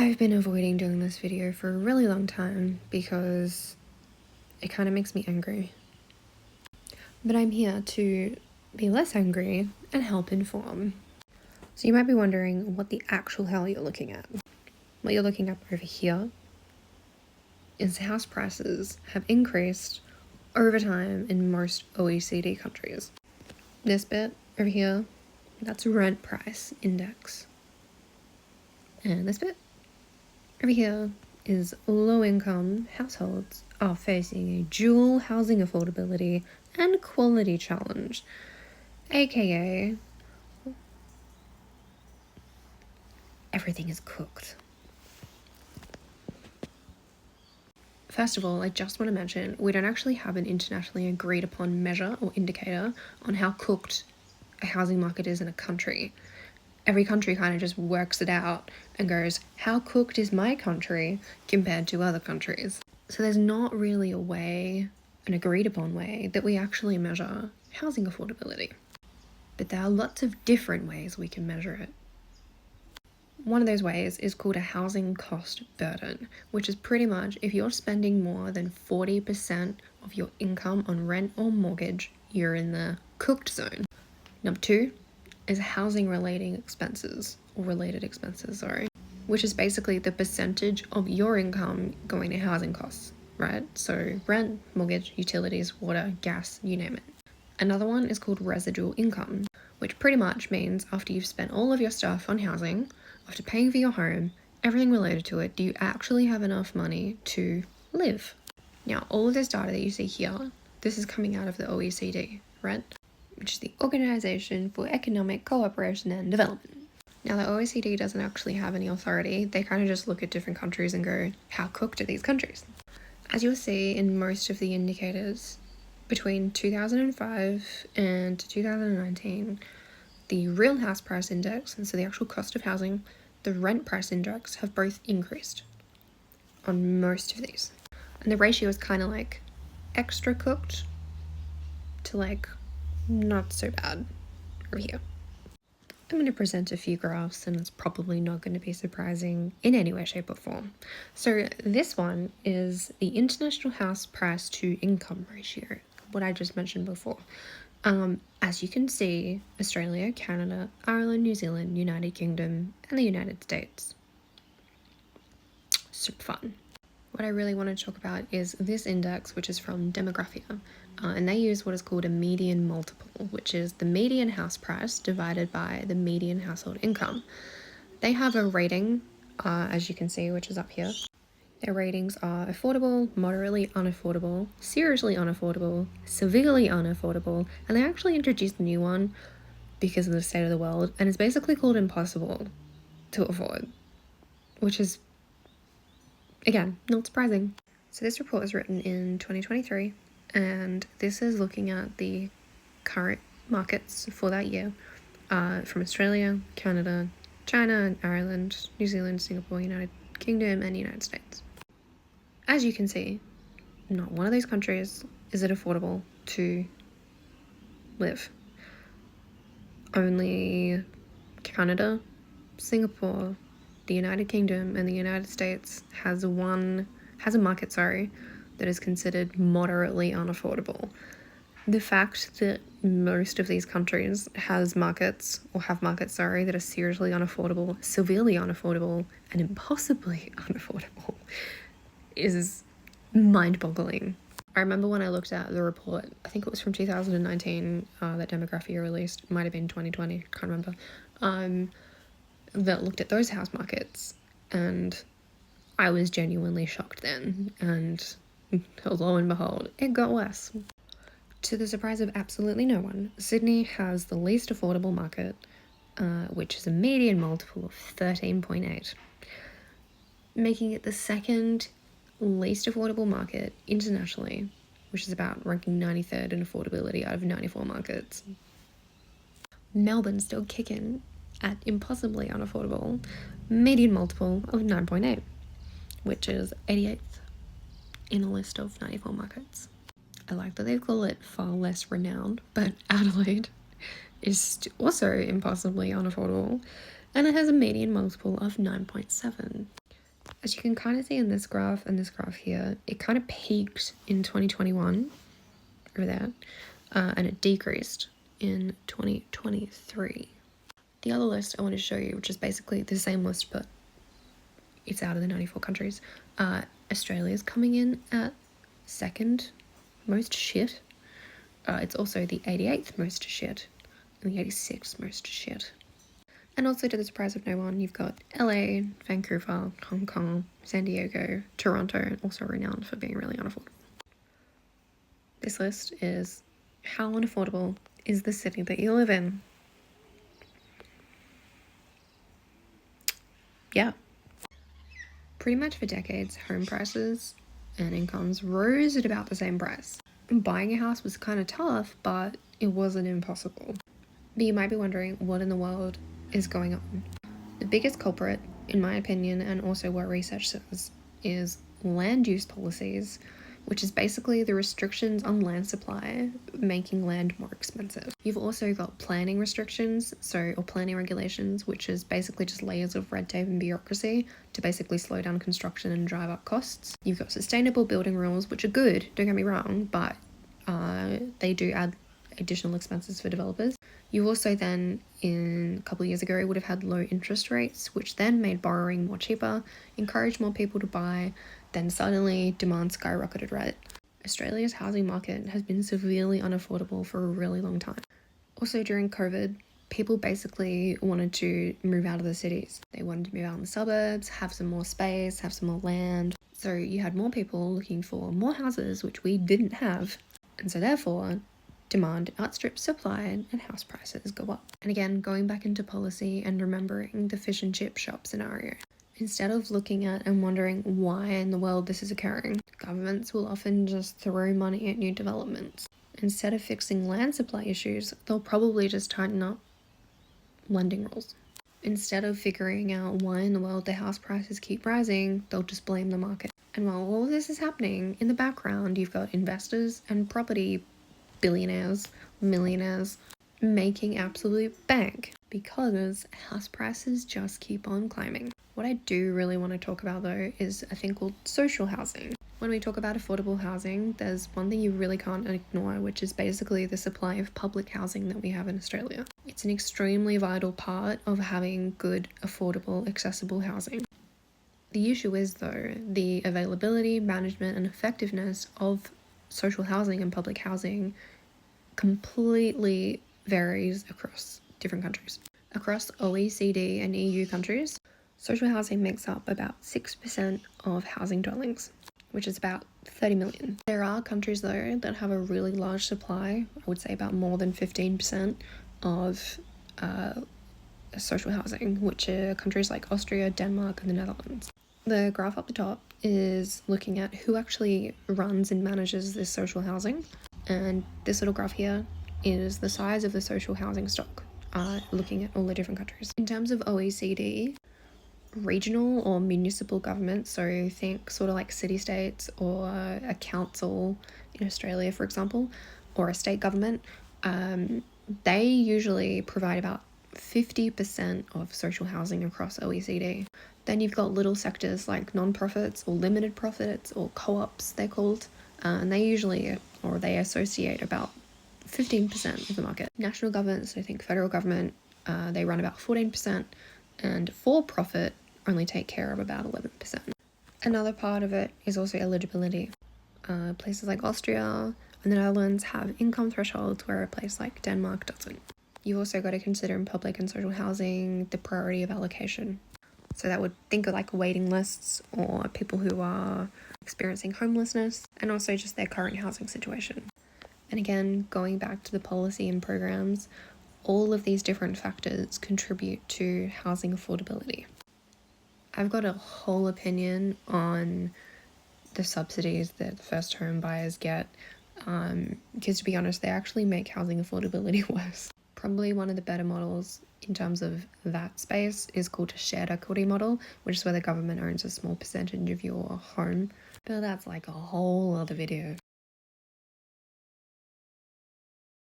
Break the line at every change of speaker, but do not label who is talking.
I've been avoiding doing this video for a really long time because it kind of makes me angry. But I'm here to be less angry and help inform. So you might be wondering what the actual hell you're looking at. What you're looking at over here is house prices have increased over time in most OECD countries. This bit over here, that's rent price index. And this bit over here is low-income households are facing a dual housing affordability and quality challenge, aka everything is cooked. First of all, I just want to mention we don't actually have an internationally agreed upon measure or indicator on how cooked a housing market is in a country. Every country kind of just works it out and goes, how cooked is my country compared to other countries? So there's not really a way, an agreed upon way, that we actually measure housing affordability. But there are lots of different ways we can measure it. One of those ways is called a housing cost burden, which is pretty much if you're spending more than 40% of your income on rent or mortgage, you're in the cooked zone. Number two is housing related expenses, which is basically the percentage of your income going to housing costs, right? So rent, mortgage, utilities, water, gas, you name it. Another one is called residual income, which pretty much means after you've spent all of your stuff on housing, after paying for your home, everything related to it, do you actually have enough money to live? Now, all of this data that you see here, this is coming out of the OECD, right? Which is the Organization for Economic Cooperation and Development. Now, the OECD doesn't actually have any authority. They kind of just look at different countries and go, how cooked are these countries? As you'll see in most of the indicators, between 2005 and 2019, the real house price index, and so the actual cost of housing, the rent price index have both increased on most of these. And the ratio is kind of like extra cooked to like not so bad over here. I'm going to present a few graphs and it's probably not going to be surprising in any way, shape or form. So this one is the international house price to income ratio, what I just mentioned before. As you can see, Australia, Canada, Ireland, New Zealand, United Kingdom, and the United States. Super fun. What I really want to talk about is this index, which is from Demographia, and they use what is called a median multiple, which is the median house price divided by the median household income. They have a rating, as you can see, which is up here. Their ratings are affordable, moderately unaffordable, seriously unaffordable, severely unaffordable, and they actually introduced a new one because of the state of the world, and it's basically called impossible to afford, which is, again, not surprising. So this report was written in 2023, and this is looking at the current markets for that year from Australia, Canada, China, Ireland, New Zealand, Singapore, United Kingdom, and the United States. As you can see, not one of these countries is it affordable to live. Only Canada, Singapore, the United Kingdom, and the United States has a market, that is considered moderately unaffordable. The fact that most of these countries have markets that are seriously unaffordable, severely unaffordable, and impossibly unaffordable is mind-boggling. I remember when I looked at the report, I think it was from 2019 that Demographia released, it might have been 2020, can't remember, that looked at those house markets, and I was genuinely shocked then, and lo and behold, it got worse. To the surprise of absolutely no one, Sydney has the least affordable market, which is a median multiple of 13.8, making it the second least affordable market internationally, which is about ranking 93rd in affordability out of 94 markets. Melbourne's still kicking at impossibly unaffordable median multiple of 9.8, which is 88th in a list of 94 markets. I like that they call it far less renowned, but Adelaide is also impossibly unaffordable, and it has a median multiple of 9.7. As you can kind of see in this graph and this graph here, it kind of peaked in 2021 over there, and it decreased in 2023. The other list I want to show you, which is basically the same list, but it's out of the 94 countries. Australia's coming in at second most shit. It's also the 88th most shit and the 86th most shit. And also, to the surprise of no one, you've got LA, Vancouver, Hong Kong, San Diego, Toronto, also renowned for being really unaffordable. This list is how unaffordable is the city that you live in. Yeah. Pretty much for decades, home prices and incomes rose at about the same price. Buying a house was kind of tough, but it wasn't impossible. But you might be wondering, what in the world is going on? The biggest culprit, in my opinion, and also what research says, is land use policies, which is basically the restrictions on land supply, making land more expensive. You've also got planning restrictions, or planning regulations, which is basically just layers of red tape and bureaucracy to basically slow down construction and drive up costs. You've got sustainable building rules, which are good, don't get me wrong, but they do add additional expenses for developers. You also then, in a couple of years ago, would have had low interest rates, which then made borrowing more cheaper, encouraged more people to buy, then suddenly demand skyrocketed, right? Australia's housing market has been severely unaffordable for a really long time. Also, during COVID, people basically wanted to move out of the cities. They wanted to move out in the suburbs, have some more space, have some more land. So you had more people looking for more houses, which we didn't have. And so therefore, demand outstrips supply and house prices go up. And again, going back into policy and remembering the fish and chip shop scenario. Instead of looking at and wondering why in the world this is occurring, governments will often just throw money at new developments. Instead of fixing land supply issues, they'll probably just tighten up lending rules. Instead of figuring out why in the world the house prices keep rising, they'll just blame the market. And while all of this is happening, in the background, you've got investors and property billionaires, millionaires, making absolute bank because house prices just keep on climbing. What I do really want to talk about though is a thing called social housing. When we talk about affordable housing, there's one thing you really can't ignore, which is basically the supply of public housing that we have in Australia. It's an extremely vital part of having good, affordable, accessible housing. The issue is though, the availability, management and effectiveness of social housing and public housing completely varies across different countries. Across OECD and EU countries, social housing makes up about 6% of housing dwellings, which is about 30 million. There are countries though that have a really large supply, I would say about more than 15% of social housing, which are countries like Austria, Denmark and the Netherlands. The graph up the top is looking at who actually runs and manages this social housing. And this little graph here is the size of the social housing stock, looking at all the different countries. In terms of OECD, regional or municipal governments, so think sort of like city-states or a council in Australia, for example, or a state government, they usually provide about 50% of social housing across OECD. Then you've got little sectors like non-profits or limited profits or co-ops, they're called, and they associate about 15% of the market. National governments, I think federal government, they run about 14%, and for-profit only take care of about 11%. Another part of it is also eligibility. Places like Austria and the Netherlands have income thresholds where a place like Denmark doesn't. You've also got to consider in public and social housing the priority of allocation. So that would think of like waiting lists or people who are experiencing homelessness and also just their current housing situation. And again, going back to the policy and programs, all of these different factors contribute to housing affordability. I've got a whole opinion on the subsidies that first home buyers get, because to be honest, they actually make housing affordability worse. Probably one of the better models in terms of that space is called a shared equity model, which is where the government owns a small percentage of your home. But that's like a whole other video.